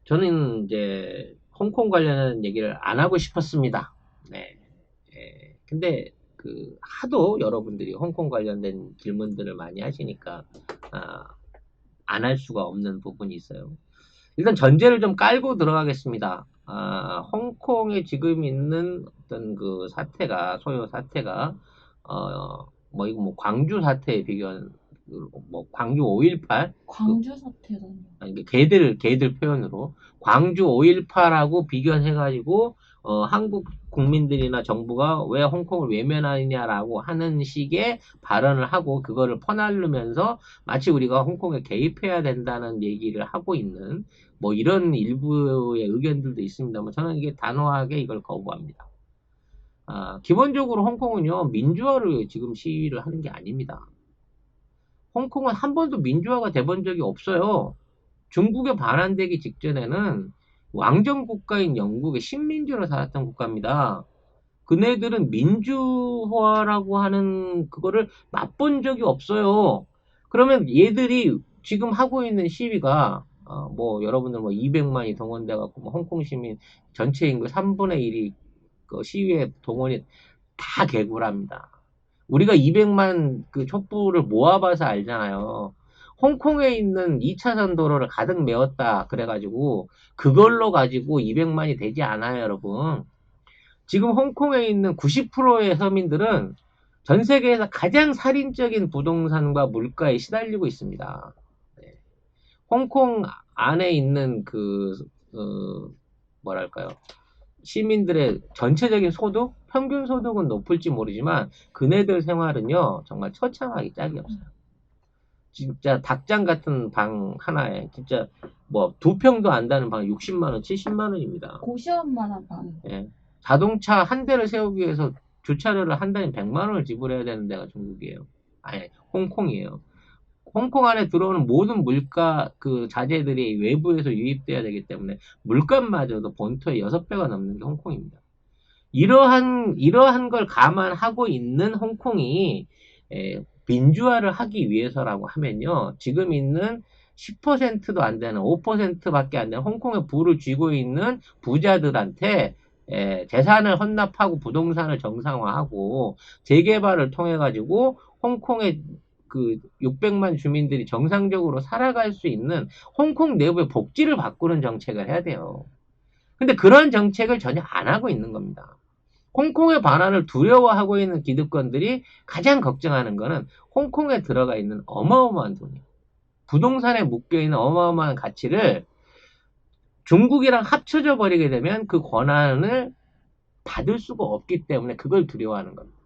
저는 이제 홍콩 관련한 얘기를 안 하고 싶었습니다. 네. 예. 근데 하도 여러분들이 홍콩 관련된 질문들을 많이 하시니까 아, 안 할 수가 없는 부분이 있어요. 일단 전제를 좀 깔고 들어가겠습니다. 홍콩에 지금 있는 어떤 그 사태가, 소요 사태가, 이거 뭐 광주 사태에 비교한, 뭐 광주 5.18, 광주 사태라뇨. 아니, 걔들 표현으로 광주 5.18하고 비교해가지고, 한국 국민들이나 정부가 왜 홍콩을 외면하느냐라고 하는 식의 발언을 하고, 그거를 퍼나르면서 마치 우리가 홍콩에 개입해야 된다는 얘기를 하고 있는, 뭐 이런 일부의 의견들도 있습니다만, 저는 이게 단호하게 이걸 거부합니다. 기본적으로 홍콩은요, 민주화를 지금 시위를 하는 게 아닙니다. 홍콩은 한 번도 민주화가 돼본 적이 없어요. 중국에 반환되기 직전에는 왕정 국가인 영국의 식민지로 살았던 국가입니다. 그네들은 민주화라고 하는 그거를 맛본 적이 없어요. 그러면 얘들이 지금 하고 있는 시위가 뭐 여러분들 뭐 200만이 동원돼 갖고 뭐 홍콩 시민 전체 인구 3분의 1이 그 시위에 동원이 다 개구랍니다. 우리가 200만 그 촛불을 모아봐서 알잖아요. 홍콩에 있는 2차선 도로를 가득 메웠다. 그래가지고, 그걸로 가지고 200만이 되지 않아요, 여러분. 지금 홍콩에 있는 90%의 서민들은 전 세계에서 가장 살인적인 부동산과 물가에 시달리고 있습니다. 네. 홍콩 안에 있는 뭐랄까요. 시민들의 전체적인 소득, 평균 소득은 높을지 모르지만 그네들 생활은요 정말 처참하기 짝이 없어요. 진짜 닭장 같은 방 하나에 진짜 뭐 두 평도 안 다는 방 60만 원, 70만 원입니다. 고시원만한 방. 예. 자동차 한 대를 세우기 위해서 주차료를 한 달에 100만 원을 지불해야 되는 데가 중국이에요. 아니, 홍콩이에요. 홍콩 안에 들어오는 모든 물가 그 자재들이 외부에서 유입돼야 되기 때문에 물값마저도 본토의 6배가 넘는 게 홍콩입니다. 이러한 걸 감안하고 있는 홍콩이 민주화를 하기 위해서라고 하면요. 지금 있는 10%도 안 되는 5%밖에 안 되는 홍콩에 부를 쥐고 있는 부자들한테 재산을 헌납하고 부동산을 정상화하고 재개발을 통해 가지고 홍콩의 그 600만 주민들이 정상적으로 살아갈 수 있는 홍콩 내부의 복지를 바꾸는 정책을 해야 돼요. 근데 그런 정책을 전혀 안 하고 있는 겁니다. 홍콩의 반환을 두려워하고 있는 기득권들이 가장 걱정하는 거는 홍콩에 들어가 있는 어마어마한 돈이에요. 부동산에 묶여있는 어마어마한 가치를 중국이랑 합쳐져 버리게 되면 그 권한을 받을 수가 없기 때문에 그걸 두려워하는 겁니다.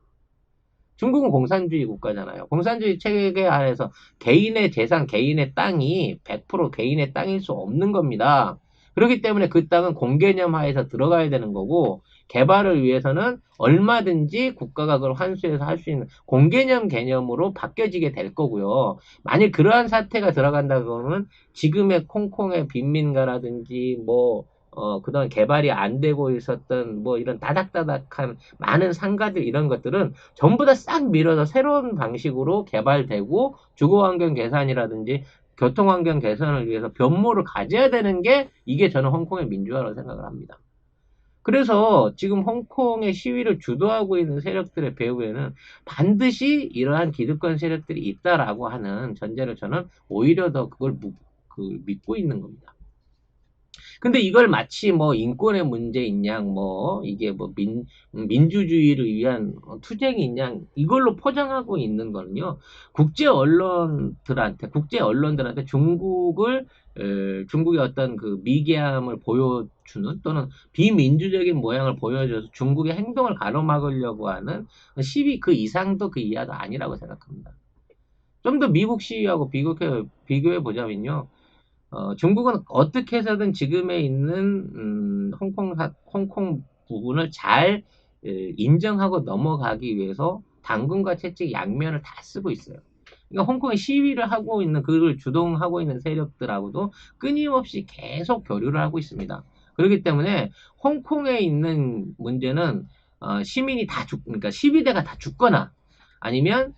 중국은 공산주의 국가잖아요. 공산주의 체계 안에서 개인의 재산, 개인의 땅이 100% 개인의 땅일 수 없는 겁니다. 그렇기 때문에 그 땅은 공개념 하에서 들어가야 되는 거고, 개발을 위해서는 얼마든지 국가가 그걸 환수해서 할 수 있는 공개념 개념으로 바뀌어지게 될 거고요. 만약 그러한 사태가 들어간다 그러면 지금의 홍콩의 빈민가라든지 그동안 개발이 안 되고 있었던 뭐 이런 다닥다닥한 많은 상가들 이런 것들은 전부 다 싹 밀어서 새로운 방식으로 개발되고 주거환경 개선이라든지 교통환경 개선을 위해서 변모를 가져야 되는 게 이게 저는 홍콩의 민주화라고 생각을 합니다. 그래서 지금 홍콩의 시위를 주도하고 있는 세력들의 배후에는 반드시 이러한 기득권 세력들이 있다라고 하는 전제를 저는 오히려 더 그걸 믿고 있는 겁니다. 근데 이걸 마치 뭐 인권의 문제인 양, 뭐 이게 뭐 민주주의를 위한 투쟁인 양 이걸로 포장하고 있는 거는요. 국제 언론들한테 중국의 어떤 그 미개함을 보여주는 또는 비민주적인 모양을 보여줘서 중국의 행동을 가로막으려고 하는 시위 그 이상도 그 이하도 아니라고 생각합니다. 좀 더 미국 시위하고 비교해 보자면요. 중국은 어떻게 해서든 지금에 있는 홍콩 부분을 잘 인정하고 넘어가기 위해서 당근과 채찍 양면을 다 쓰고 있어요. 그러니까 홍콩에 시위를 하고 있는 그걸 주동하고 있는 세력들하고도 끊임없이 계속 교류를 하고 있습니다. 그렇기 때문에 홍콩에 있는 문제는 그러니까 시위대가 다 죽거나 아니면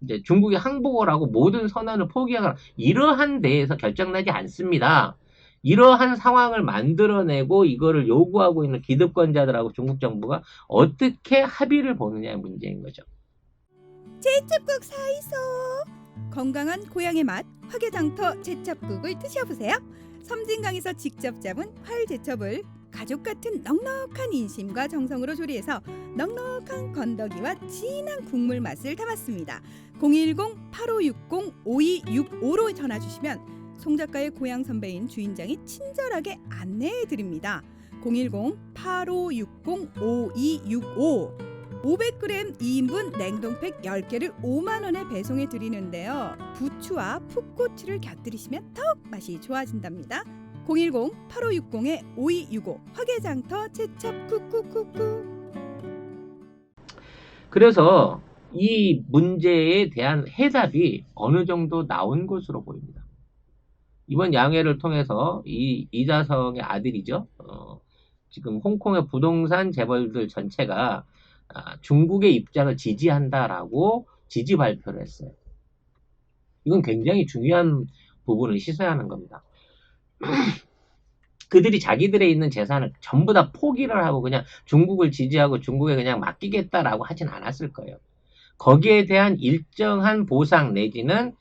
이제 중국이 항복을 하고 모든 선언을 포기하거나 이러한 데에서 결정나지 않습니다. 이러한 상황을 만들어내고 이거를 요구하고 있는 기득권자들하고 중국 정부가 어떻게 합의를 보느냐의 문제인 거죠. 제첩국 사이소. 건강한 고향의 맛 화개장터 제첩국을 드셔보세요. 섬진강에서 직접 잡은 활제첩을 가족 같은 넉넉한 인심과 정성으로 조리해서 넉넉한 건더기와 진한 국물 맛을 담았습니다. 010-8560-5265로 전화 주시면 송 작가의 고향 선배인 주인장이 친절하게 안내해 드립니다. 010-8560-5265 500g 2인분 냉동팩 10개를 5만 원에 배송해 드리는데요. 부추와 풋고추를 곁들이시면 더욱 맛이 좋아진답니다. 010-8560-5265 화개장터 제첩 쿡쿡쿡쿡. 그래서 이 문제에 대한 해답이 어느 정도 나온 것으로 보입니다. 이번 양회를 통해서 이 이자성의 아들이죠. 지금 홍콩의 부동산 재벌들 전체가 중국의 입장을 지지한다라고 지지 발표를 했어요. 이건 굉장히 중요한 부분을 시사하는 겁니다. 그들이 자기들의 있는 재산을 전부 다 포기를 하고 그냥 중국을 지지하고 중국에 그냥 맡기겠다라고 하진 않았을 거예요. 거기에 대한 일정한 보상 내지는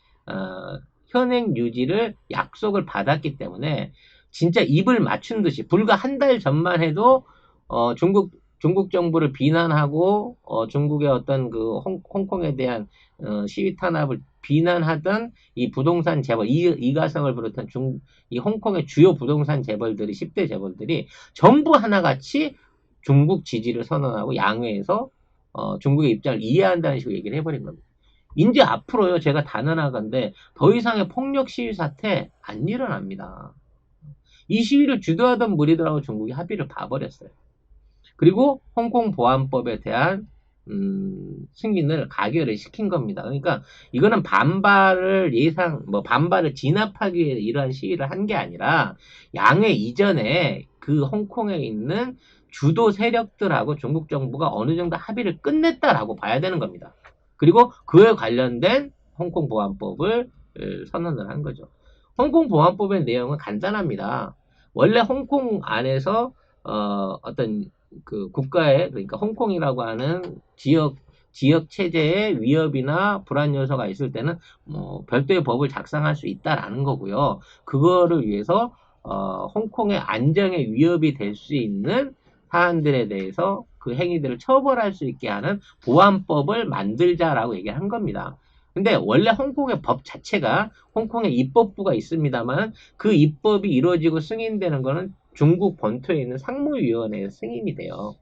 현행 유지를 약속을 받았기 때문에 진짜 입을 맞춘 듯이 불과 한 달 전만 해도 중국 정부를 비난하고 중국의 어떤 그 홍콩에 대한 시위 탄압을 비난하던 이 부동산 재벌 이가성을 비롯한 이 홍콩의 주요 부동산 재벌들이 10대 재벌들이 전부 하나같이 중국 지지를 선언하고 양회에서 중국의 입장을 이해한다는 식으로 얘기를 해버린 겁니다. 이제 앞으로요, 제가 단언하건대 더 이상의 폭력 시위 사태 안 일어납니다. 이 시위를 주도하던 무리들하고 중국이 합의를 봐버렸어요. 그리고 홍콩 보안법에 대한 승인을 가결을 시킨 겁니다. 그러니까 이거는 반발을 진압하기 위해 이러한 시위를 한 게 아니라 양회 이전에 그 홍콩에 있는 주도 세력들하고 중국 정부가 어느 정도 합의를 끝냈다라고 봐야 되는 겁니다. 그리고 그에 관련된 홍콩 보안법을 선언을 한 거죠. 홍콩 보안법의 내용은 간단합니다. 원래 홍콩 안에서 어떤 그 국가의, 그러니까 홍콩이라고 하는 지역 체제의 위협이나 불안 요소가 있을 때는 별도의 법을 작성할 수 있다라는 거고요. 그거를 위해서 홍콩의 안정에 위협이 될 수 있는 사안들에 대해서 그 행위들을 처벌할 수 있게 하는 보안법을 만들자라고 얘기한 겁니다. 근데 원래 홍콩의 법 자체가 홍콩의 입법부가 있습니다만 그 입법이 이루어지고 승인되는 거는 중국 본토에 있는 상무위원회에서 승인이 돼요.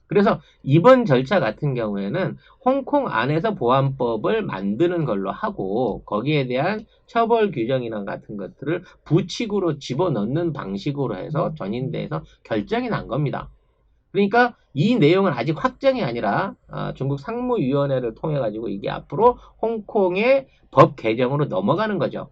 그래서 이번 절차 같은 경우에는 홍콩 안에서 보안법을 만드는 걸로 하고 거기에 대한 처벌 규정이나 같은 것들을 부칙으로 집어넣는 방식으로 해서 전인대에서 결정이 난 겁니다. 그러니까 이 내용은 아직 확정이 아니라 중국 상무위원회를 통해 가지고 이게 앞으로 홍콩의 법 개정으로 넘어가는 거죠.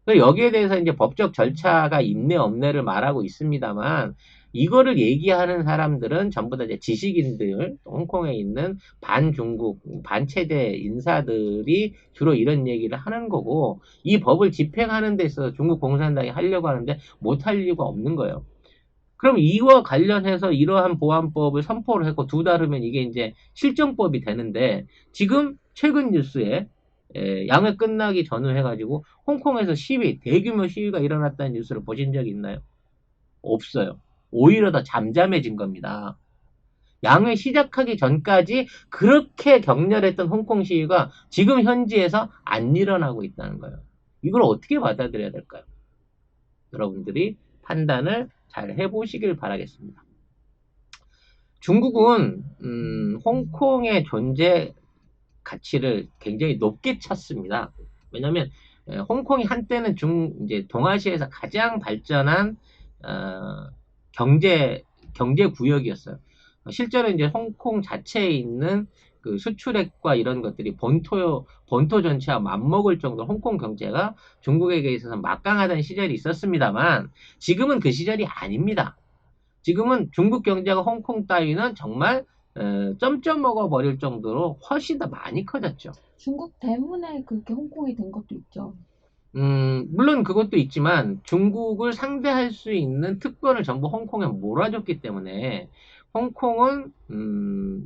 여기에 대해서 이제 법적 절차가 있네 없네를 말하고 있습니다만 이거를 얘기하는 사람들은 전부 다 이제 지식인들, 홍콩에 있는 반중국, 반체제 인사들이 주로 이런 얘기를 하는 거고 이 법을 집행하는 데 있어서 중국 공산당이 하려고 하는데 못할 이유가 없는 거예요. 그럼 이와 관련해서 이러한 보안법을 선포를 했고 2달 후면 이게 이제 실정법이 되는데 지금 최근 뉴스에 양회 끝나기 전후 해가지고 홍콩에서 대규모 시위가 일어났다는 뉴스를 보신 적이 있나요? 없어요. 오히려 더 잠잠해진 겁니다. 양회 시작하기 전까지 그렇게 격렬했던 홍콩 시위가 지금 현지에서 안 일어나고 있다는 거예요. 이걸 어떻게 받아들여야 될까요? 여러분들이 판단을 잘 해보시길 바라겠습니다. 중국은 홍콩의 존재 가치를 굉장히 높게 쳤습니다. 왜냐하면 홍콩이 한때는 이제 동아시아에서 가장 발전한 경제 구역이었어요. 실제로 이제 홍콩 자체에 있는 그 수출액과 이런 것들이 본토 전체와 맞먹을 정도로 홍콩 경제가 중국에게 있어서 막강하던 시절이 있었습니다만 지금은 그 시절이 아닙니다. 지금은 중국 경제가 홍콩 따위는 정말 점점 먹어버릴 정도로 훨씬 더 많이 커졌죠. 중국 때문에 그렇게 홍콩이 된 것도 있죠. 물론 그것도 있지만 중국을 상대할 수 있는 특권을 전부 홍콩에 몰아줬기 때문에 홍콩은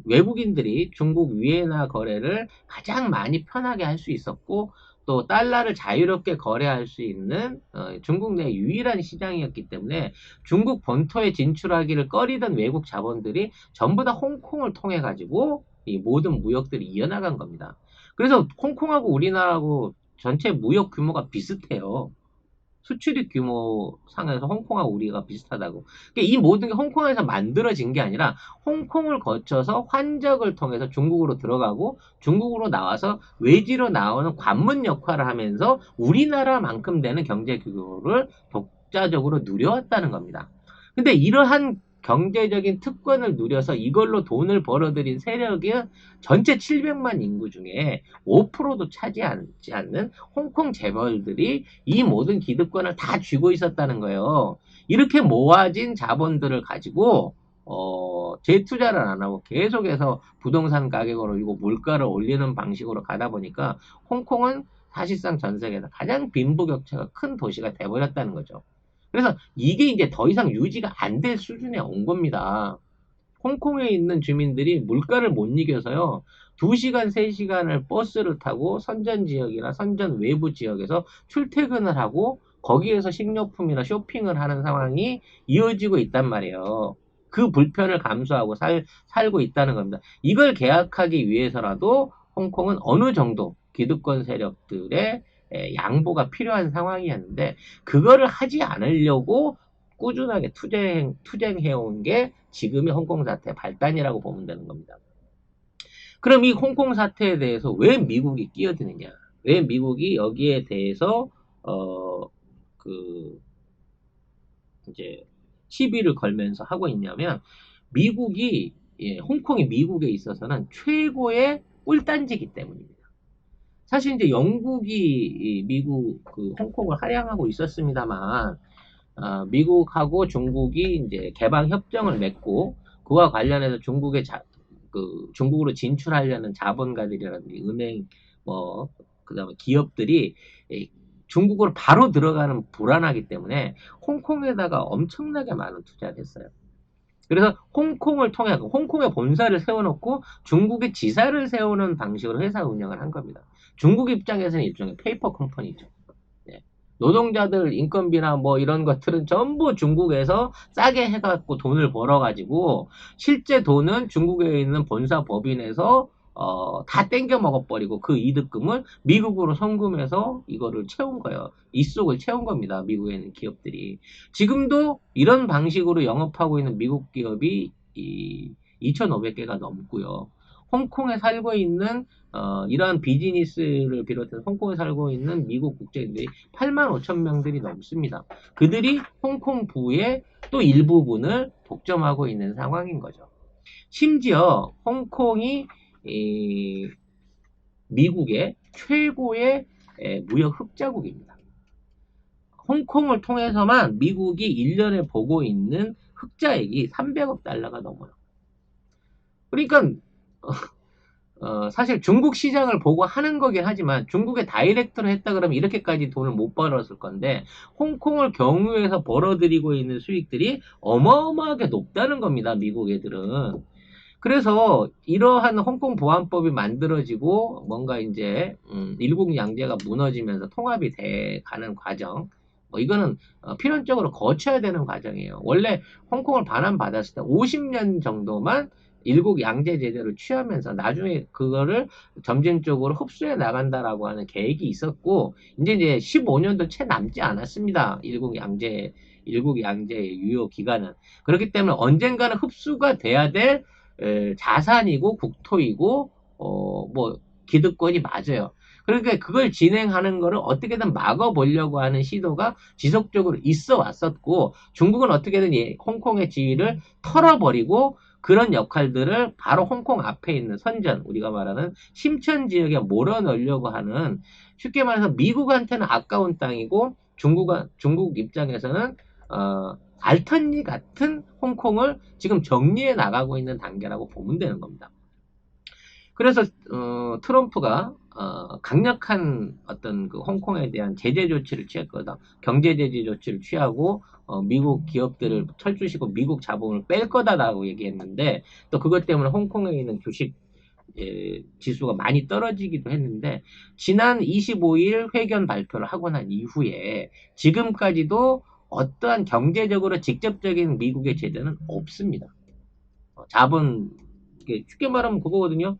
외국인들이 중국 위엔화 거래를 가장 많이 편하게 할 수 있었고 또 달러를 자유롭게 거래할 수 있는 중국 내 유일한 시장이었기 때문에 중국 본토에 진출하기를 꺼리던 외국 자본들이 전부 다 홍콩을 통해 가지고 이 모든 무역들이 이어나간 겁니다. 그래서 홍콩하고 우리나라하고 전체 무역 규모가 비슷해요. 수출입 규모 상에서 홍콩하고 우리가 비슷하다고. 그러니까 이 모든 게 홍콩에서 만들어진 게 아니라 홍콩을 거쳐서 환적을 통해서 중국으로 들어가고 중국으로 나와서 외지로 나오는 관문 역할을 하면서 우리나라만큼 되는 경제 규모를 독자적으로 누려왔다는 겁니다. 근데 이러한 경제적인 특권을 누려서 이걸로 돈을 벌어들인 세력이 전체 700만 인구 중에 5%도 차지하지 않는 홍콩 재벌들이 이 모든 기득권을 다 쥐고 있었다는 거예요. 이렇게 모아진 자본들을 가지고 재투자를 안 하고 계속해서 부동산 가격을 올리고 물가를 올리는 방식으로 가다 보니까 홍콩은 사실상 전 세계에서 가장 빈부격차가 큰 도시가 돼버렸다는 거죠. 그래서 이게 이제 더 이상 유지가 안 될 수준에 온 겁니다. 홍콩에 있는 주민들이 물가를 못 이겨서요. 2시간, 3시간을 버스를 타고 선전 지역이나 선전 외부 지역에서 출퇴근을 하고 거기에서 식료품이나 쇼핑을 하는 상황이 이어지고 있단 말이에요. 그 불편을 감수하고 살고 있다는 겁니다. 이걸 계약하기 위해서라도 홍콩은 어느 정도 기득권 세력들의 양보가 필요한 상황이었는데 그거를 하지 않으려고 꾸준하게 투쟁해온 게 지금의 홍콩 사태 발단이라고 보면 되는 겁니다. 그럼 이 홍콩 사태에 대해서 왜 미국이 끼어드느냐? 왜 미국이 여기에 대해서 이제 시비를 걸면서 하고 있냐면 미국이 홍콩이 미국에 있어서는 최고의 꿀단지기 때문입니다. 사실 이제 영국이 미국 홍콩을 할양하고 있었습니다만 미국하고 중국이 이제 개방 협정을 맺고 그와 관련해서 중국으로 진출하려는 자본가들이라든지 은행 그다음에 기업들이 중국으로 바로 들어가는 불안하기 때문에 홍콩에다가 엄청나게 많은 투자를 했어요. 그래서 홍콩을 통해 홍콩에 본사를 세워놓고 중국에 지사를 세우는 방식으로 회사 운영을 한 겁니다. 중국 입장에서는 일종의 페이퍼 컴퍼니죠. 네. 노동자들 인건비나 뭐 이런 것들은 전부 중국에서 싸게 해갖고 돈을 벌어가지고 실제 돈은 중국에 있는 본사 법인에서 다 땡겨 먹어버리고 그 이득금을 미국으로 송금해서 이거를 채운 거예요. 입속을 채운 겁니다. 미국에 있는 기업들이. 지금도 이런 방식으로 영업하고 있는 미국 기업이 2,500개가 넘고요. 홍콩에 살고 있는 이러한 비즈니스를 비롯해서 홍콩에 살고 있는 미국 국적인들이 8만 5천 명들이 넘습니다. 그들이 홍콩부의 또 일부분을 독점하고 있는 상황인 거죠. 심지어 홍콩이 미국의 최고의 무역 흑자국입니다. 홍콩을 통해서만 미국이 1년에 보고 있는 흑자액이 300억 달러가 넘어요. 그러니까 사실 중국 시장을 보고 하는 거긴 하지만 중국에 다이렉트로 했다 그러면 이렇게까지 돈을 못 벌었을 건데 홍콩을 경유해서 벌어들이고 있는 수익들이 어마어마하게 높다는 겁니다. 미국 애들은. 그래서 이러한 홍콩 보안법이 만들어지고 뭔가 이제 일국양제가 무너지면서 통합이 돼 가는 과정 이거는 필연적으로 거쳐야 되는 과정이에요. 원래 홍콩을 반환받았을 때 50년 정도만 일국 양제 제도를 취하면서 나중에 그거를 점진적으로 흡수해 나간다라고 하는 계획이 있었고 이제 15년도 채 남지 않았습니다. 일국 양제의 유효 기간은. 그렇기 때문에 언젠가는 흡수가 돼야 될 자산이고 국토이고 뭐 기득권이 맞아요. 그러니까 그걸 진행하는 거를 어떻게든 막아보려고 하는 시도가 지속적으로 있어 왔었고 중국은 어떻게든 홍콩의 지위를 털어버리고 그런 역할들을 바로 홍콩 앞에 있는 선전, 우리가 말하는 심천 지역에 몰아넣으려고 하는 쉽게 말해서 미국한테는 아까운 땅이고 중국 입장에서는 알턴리 같은 홍콩을 지금 정리해 나가고 있는 단계라고 보면 되는 겁니다. 그래서 트럼프가 강력한 어떤 그 홍콩에 대한 제재 조치를 취했거든. 경제 제재 조치를 취하고 미국 기업들을 철주시고 미국 자본을 뺄 거다라고 얘기했는데 또 그것 때문에 홍콩에 있는 주식 지수가 많이 떨어지기도 했는데 지난 25일 회견 발표를 하고 난 이후에 지금까지도 어떠한 경제적으로 직접적인 미국의 제재는 없습니다. 자본 쉽게 말하면 그거거든요.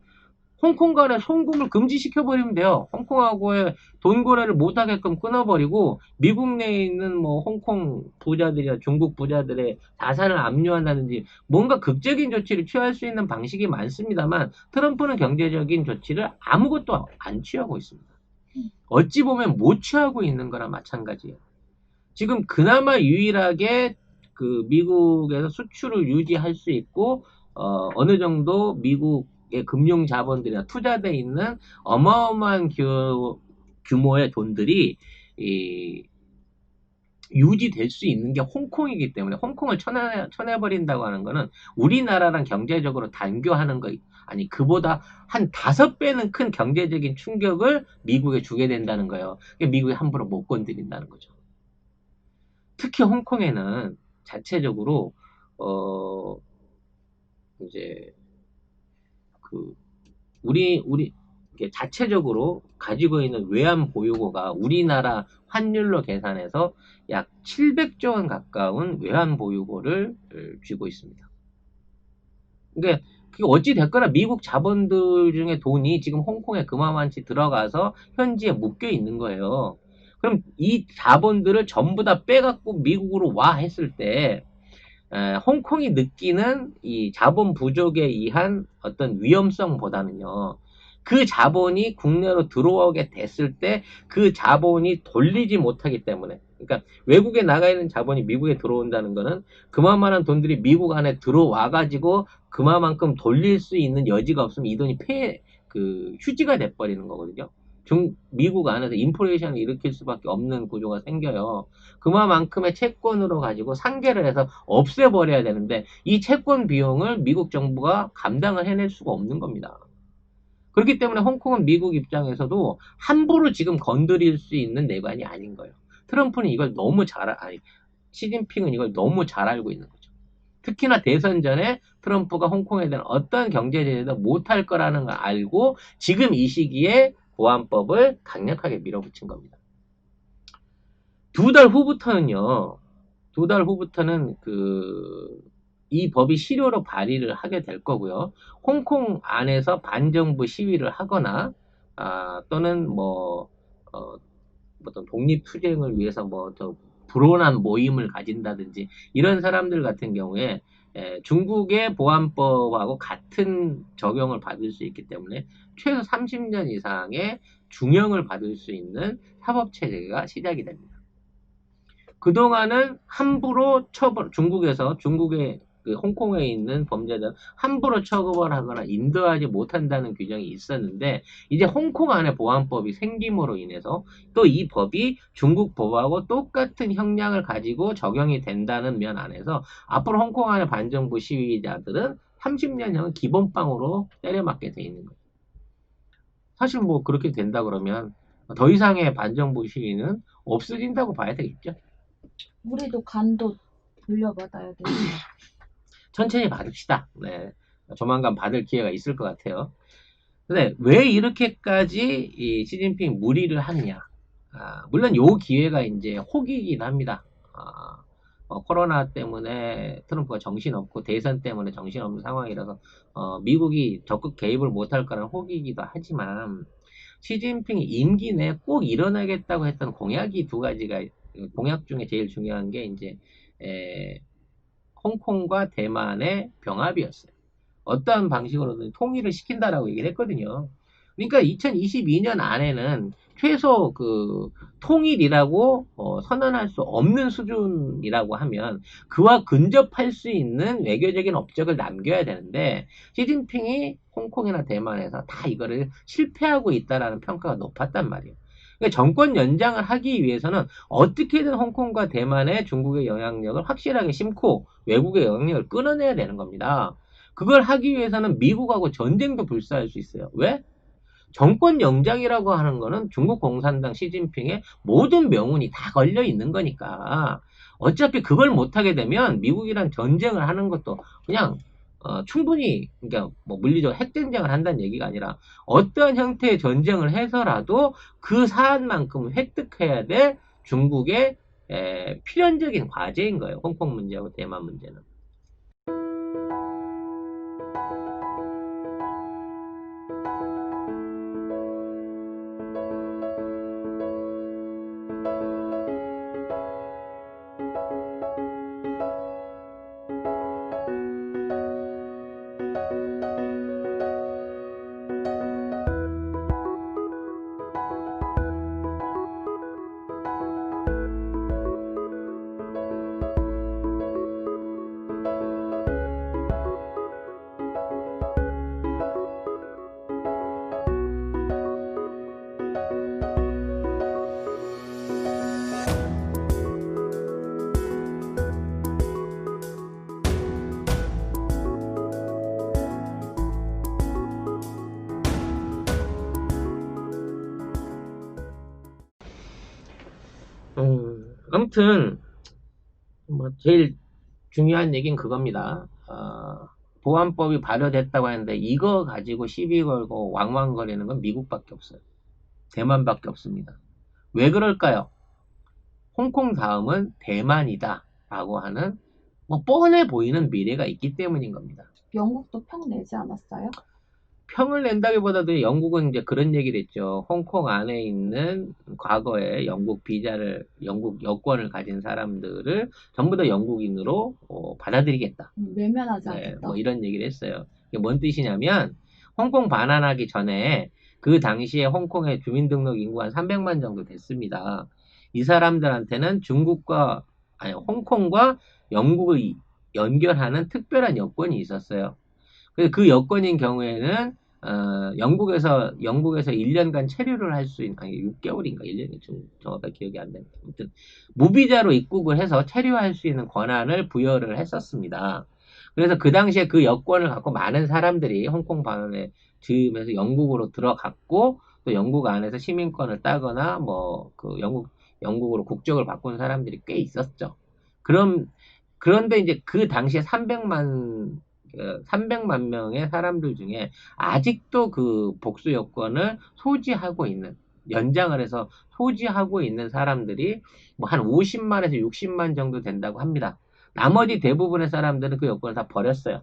홍콩 간의 송금을 금지시켜버리면 돼요. 홍콩하고의 돈 거래를 못하게끔 끊어버리고 미국 내에 있는 뭐 홍콩 부자들이나 중국 부자들의 자산을 압류한다든지 뭔가 극적인 조치를 취할 수 있는 방식이 많습니다만 트럼프는 경제적인 조치를 아무것도 안 취하고 있습니다. 어찌 보면 못 취하고 있는 거랑 마찬가지예요. 지금 그나마 유일하게 그 미국에서 수출을 유지할 수 있고 어느 정도 미국의 금융 자본들이나 투자돼 있는 어마어마한 규모의 돈들이 유지될 수 있는 게 홍콩이기 때문에 홍콩을 쳐내버린다고 하는 거는 우리나라랑 경제적으로 단교하는 거 아니 그보다 한 5배는 큰 경제적인 충격을 미국에 주게 된다는 거예요. 미국이 함부로 못 건드린다는 거죠. 특히 홍콩에는 자체적으로 이제 그 우리 자체적으로 가지고 있는 외환 보유고가 우리나라 환율로 계산해서 약 700조 원 가까운 외환 보유고를 쥐고 있습니다. 그러니까 그게 어찌 됐거나 미국 자본들 중에 돈이 지금 홍콩에 그만한치 들어가서 현지에 묶여 있는 거예요. 그럼 이 자본들을 전부 다 빼갖고 미국으로 와 했을 때 홍콩이 느끼는 이 자본 부족에 의한 어떤 위험성보다는요. 그 자본이 국내로 들어오게 됐을 때 그 자본이 돌리지 못하기 때문에 그러니까 외국에 나가 있는 자본이 미국에 들어온다는 거는 그만한 돈들이 미국 안에 들어와 가지고 그만큼 돌릴 수 있는 여지가 없으면 이 돈이 휴지가 돼버리는 거거든요. 미국 안에서 인플레이션을 일으킬 수밖에 없는 구조가 생겨요. 그만큼의 채권으로 가지고 상계를 해서 없애버려야 되는데 이 채권 비용을 미국 정부가 감당을 해낼 수가 없는 겁니다. 그렇기 때문에 홍콩은 미국 입장에서도 함부로 지금 건드릴 수 있는 내관이 아닌 거예요. 트럼프는 이걸 너무 시진핑은 이걸 너무 잘 알고 있는 거죠. 특히나 대선 전에 트럼프가 홍콩에 대한 어떤 경제 제재도 못할 거라는 걸 알고 지금 이 시기에 보안법을 강력하게 밀어붙인 겁니다. 2달 후부터는요. 2달 후부터는 이 법이 실효로 발의를 하게 될 거고요. 홍콩 안에서 반정부 시위를 하거나 또는 어떤 독립투쟁을 위해서 더 불온한 모임을 가진다든지 이런 사람들 같은 경우에 중국의 보안법하고 같은 적용을 받을 수 있기 때문에 최소 30년 이상의 중형을 받을 수 있는 사법체계가 시작이 됩니다. 그동안은 함부로 중국의 홍콩에 있는 범죄자 함부로 처벌하거나 인도하지 못한다는 규정이 있었는데 이제 홍콩 안에 보안법이 생김으로 인해서 또 이 법이 중국 법하고 똑같은 형량을 가지고 적용이 된다는 면 안에서 앞으로 홍콩 안의 반정부 시위자들은 30년형은 기본빵으로 때려맞게 돼 있는 거예요. 사실 그렇게 된다 그러면 더 이상의 반정부 시위는 없어진다고 봐야 되겠죠. 우리도 간도 돌려받아야 되죠. 천천히 받읍시다. 네. 조만간 받을 기회가 있을 것 같아요. 근데 왜 이렇게까지 이 시진핑 무리를 하느냐? 물론 요 기회가 이제 혹이긴 합니다. 코로나 때문에 트럼프가 정신없고 대선 때문에 정신없는 상황이라서 미국이 적극 개입을 못할 거라는 혹이기도 하지만 시진핑이 임기 내에 꼭 일어나겠다고 했던 공약이 2가지가 공약 중에 제일 중요한 게 이제 홍콩과 대만의 병합이었어요. 어떠한 방식으로든 통일을 시킨다라고 얘기를 했거든요. 그러니까 2022년 안에는 최소 통일이라고 선언할 수 없는 수준이라고 하면 그와 근접할 수 있는 외교적인 업적을 남겨야 되는데 시진핑이 홍콩이나 대만에서 다 이거를 실패하고 있다라는 평가가 높았단 말이에요. 그러니까 정권 연장을 하기 위해서는 어떻게든 홍콩과 대만의 중국의 영향력을 확실하게 심고 외국의 영향력을 끊어내야 되는 겁니다. 그걸 하기 위해서는 미국하고 전쟁도 불사할 수 있어요. 왜? 정권 영장이라고 하는 거는 중국 공산당 시진핑의 모든 명운이 다 걸려 있는 거니까 어차피 그걸 못하게 되면 미국이랑 전쟁을 하는 것도 그냥 충분히 그러니까 뭐 물리적 핵전쟁을 한다는 얘기가 아니라 어떠한 형태의 전쟁을 해서라도 그 사안만큼 획득해야 될 중국의 필연적인 과제인 거예요. 홍콩 문제하고 대만 문제는. 아무튼 뭐 제일 중요한 얘기는 그겁니다. 보안법이 발효됐다고 하는데 이거 가지고 시비 걸고 왕왕거리는 건 미국밖에 없어요. 대만밖에 없습니다. 왜 그럴까요? 홍콩 다음은 대만이다 라고 하는 뭐 뻔해 보이는 미래가 있기 때문인 겁니다. 영국도 평 내지 않았어요? 평을 낸다기보다도 영국은 이제 그런 얘기를 했죠. 홍콩 안에 있는 과거에 영국 여권을 가진 사람들을 전부 다 영국인으로 받아들이겠다. 외면하지 네, 않겠다. 뭐 이런 얘기를 했어요. 이게 뭔 뜻이냐면 홍콩 반환하기 전에 그 당시에 홍콩의 주민등록 인구가 한 300만 정도 됐습니다. 이 사람들한테는 홍콩과 영국을 연결하는 특별한 여권이 있었어요. 그래서 그 여건인 경우에는 영국에서 1년간 체류를 할 수 있는 아니 6개월인가 1년이 좀 정확하게 기억이 안 나는데 아무튼 무비자로 입국을 해서 체류할 수 있는 권한을 부여를 했었습니다. 그래서 그 당시에 그 여권을 갖고 많은 사람들이 홍콩 반환에 즈음해서 영국으로 들어갔고 또 영국 안에서 시민권을 따거나 뭐 그 영국으로 국적을 바꾼 사람들이 꽤 있었죠. 그런데 이제 그 당시에 300만 명의 사람들 중에 아직도 그 복수 여권을 소지하고 있는, 연장을 해서 소지하고 있는 사람들이 뭐 한 50만에서 60만 정도 된다고 합니다. 나머지 대부분의 사람들은 그 여권을 다 버렸어요.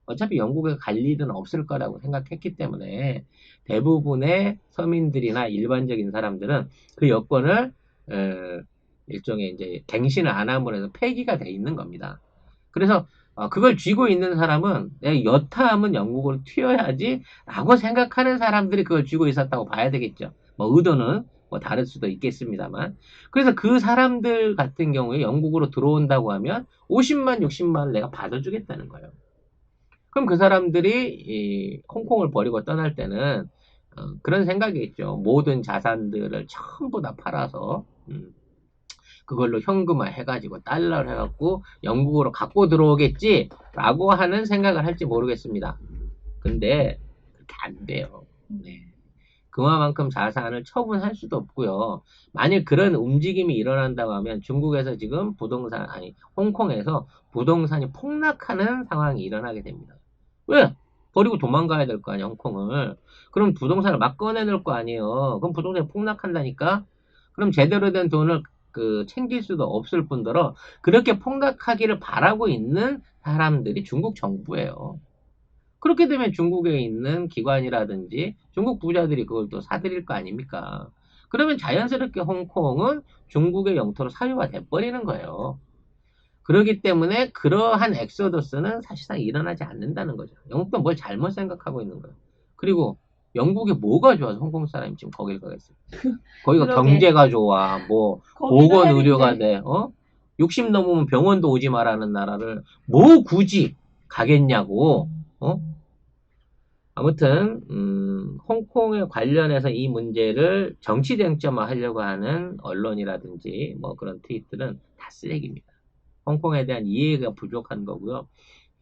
어차피 영국에 갈 일은 없을 거라고 생각했기 때문에 대부분의 서민들이나 일반적인 사람들은 그 여권을 일종의 이제 갱신을 안 함으로 해서 폐기가 돼 있는 겁니다. 그래서 그걸 쥐고 있는 사람은 내 여타함은 영국으로 튀어야지 라고 생각하는 사람들이 그걸 쥐고 있었다고 봐야 되겠죠. 뭐 의도는 뭐 다를 수도 있겠습니다만. 그래서 그 사람들 같은 경우에 영국으로 들어온다고 하면 50만, 60만을 내가 받아주겠다는 거예요. 그럼 그 사람들이 이 홍콩을 버리고 떠날 때는 그런 생각이겠죠. 모든 자산들을 전부 다 팔아서 그걸로 현금화 해가지고 달러를 해갖고 영국으로 갖고 들어오겠지라고 하는 생각을 할지 모르겠습니다. 근데 그렇게 안 돼요. 네. 그만큼 자산을 처분할 수도 없고요. 만일 그런 움직임이 일어난다고 하면 중국에서 지금 홍콩에서 부동산이 폭락하는 상황이 일어나게 됩니다. 왜? 버리고 도망가야 될 거 아니야, 홍콩을. 그럼 부동산을 막 꺼내놓을 거 아니에요. 그럼 부동산이 폭락한다니까? 그럼 제대로 된 돈을 챙길 수도 없을 뿐더러 그렇게 폭락하기를 바라고 있는 사람들이 중국 정부예요. 그렇게 되면 중국에 있는 기관이라든지 중국 부자들이 그걸 또 사들일 거 아닙니까? 그러면 자연스럽게 홍콩은 중국의 영토로 사유가 돼버리는 거예요. 그렇기 때문에 그러한 엑소더스는 사실상 일어나지 않는다는 거죠. 영국도 뭘 잘못 생각하고 있는 거예요. 그리고 영국이 뭐가 좋아서 홍콩 사람이 지금 거길 가겠어요. 거기가 그러게. 경제가 좋아, 뭐 거기가 보건 헬인데. 의료가 돼, 60 넘으면 병원도 오지 말라는 나라를 뭐 굳이 가겠냐고, 아무튼 홍콩에 관련해서 이 문제를 정치 쟁점화 하려고 하는 언론이라든지 뭐 그런 트윗들은 다 쓰레기입니다. 홍콩에 대한 이해가 부족한 거고요.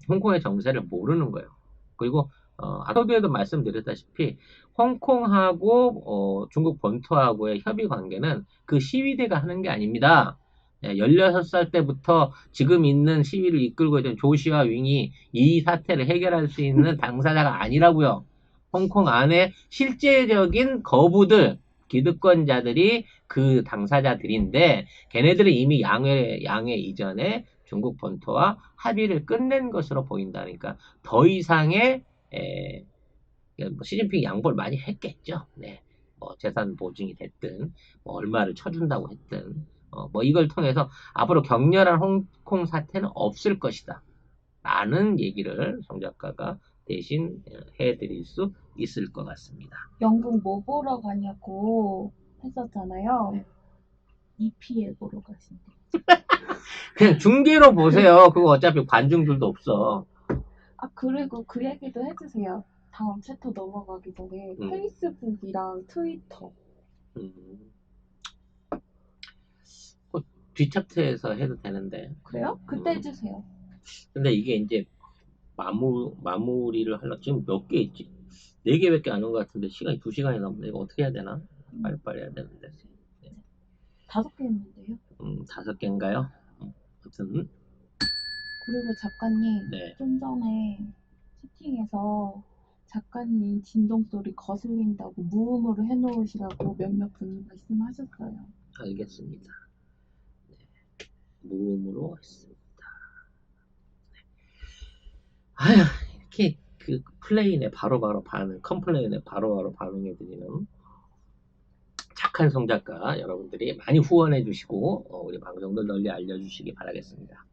홍콩의 정세를 모르는 거예요. 그리고 아까도 말씀드렸다시피 홍콩하고 중국 본토하고의 협의 관계는 그 시위대가 하는 게 아닙니다. 16살 때부터 지금 있는 시위를 이끌고 있던 조시와 윙이 이 사태를 해결할 수 있는 당사자가 아니라고요. 홍콩 안에 실제적인 거부들, 기득권자들이 그 당사자들인데 걔네들이 이미 양회 이전에 중국 본토와 합의를 끝낸 것으로 보인다니까 더 이상의 뭐 시진핑이 양보를 많이 했겠죠. 네. 뭐 재산 보증이 됐든 뭐 얼마를 쳐준다고 했든 뭐 이걸 통해서 앞으로 격렬한 홍콩 사태는 없을 것이다. 라는 얘기를 송 작가가 대신 해드릴 수 있을 것 같습니다. 영국 뭐 보러 가냐고 했었잖아요. 네. EPL 보러 가신대. 그냥 중계로 보세요. 그거 어차피 관중들도 없어. 아, 그리고 그 얘기도 해주세요. 다음 챕터 넘어가기 전에 페이스북이랑 트위터. 뒷챕터에서 해도 되는데. 그래요? 그때 해주세요. 근데 이게 이제 마무리를 하려면 지금 몇 개 있지? 4개밖에 안 온 것 같은데 시간이 2시간이 넘는데 이거 어떻게 해야 되나? 빨리빨리 해야 되는데. 5개 했는데요. 5개인가요? 아무튼 그리고 작가님, 네. 좀 전에 채팅에서 작가님 진동 소리 거슬린다고 무음으로 해놓으시라고 몇몇 분이 말씀하셨어요. 알겠습니다. 네. 무음으로 했습니다. 네. 아휴, 이렇게 그 플레인에 바로바로 반응, 컴플레인에 바로바로 반응해드리는 착한 송 작가 여러분들이 많이 후원해 주시고 우리 방송도 널리 알려주시기 바라겠습니다.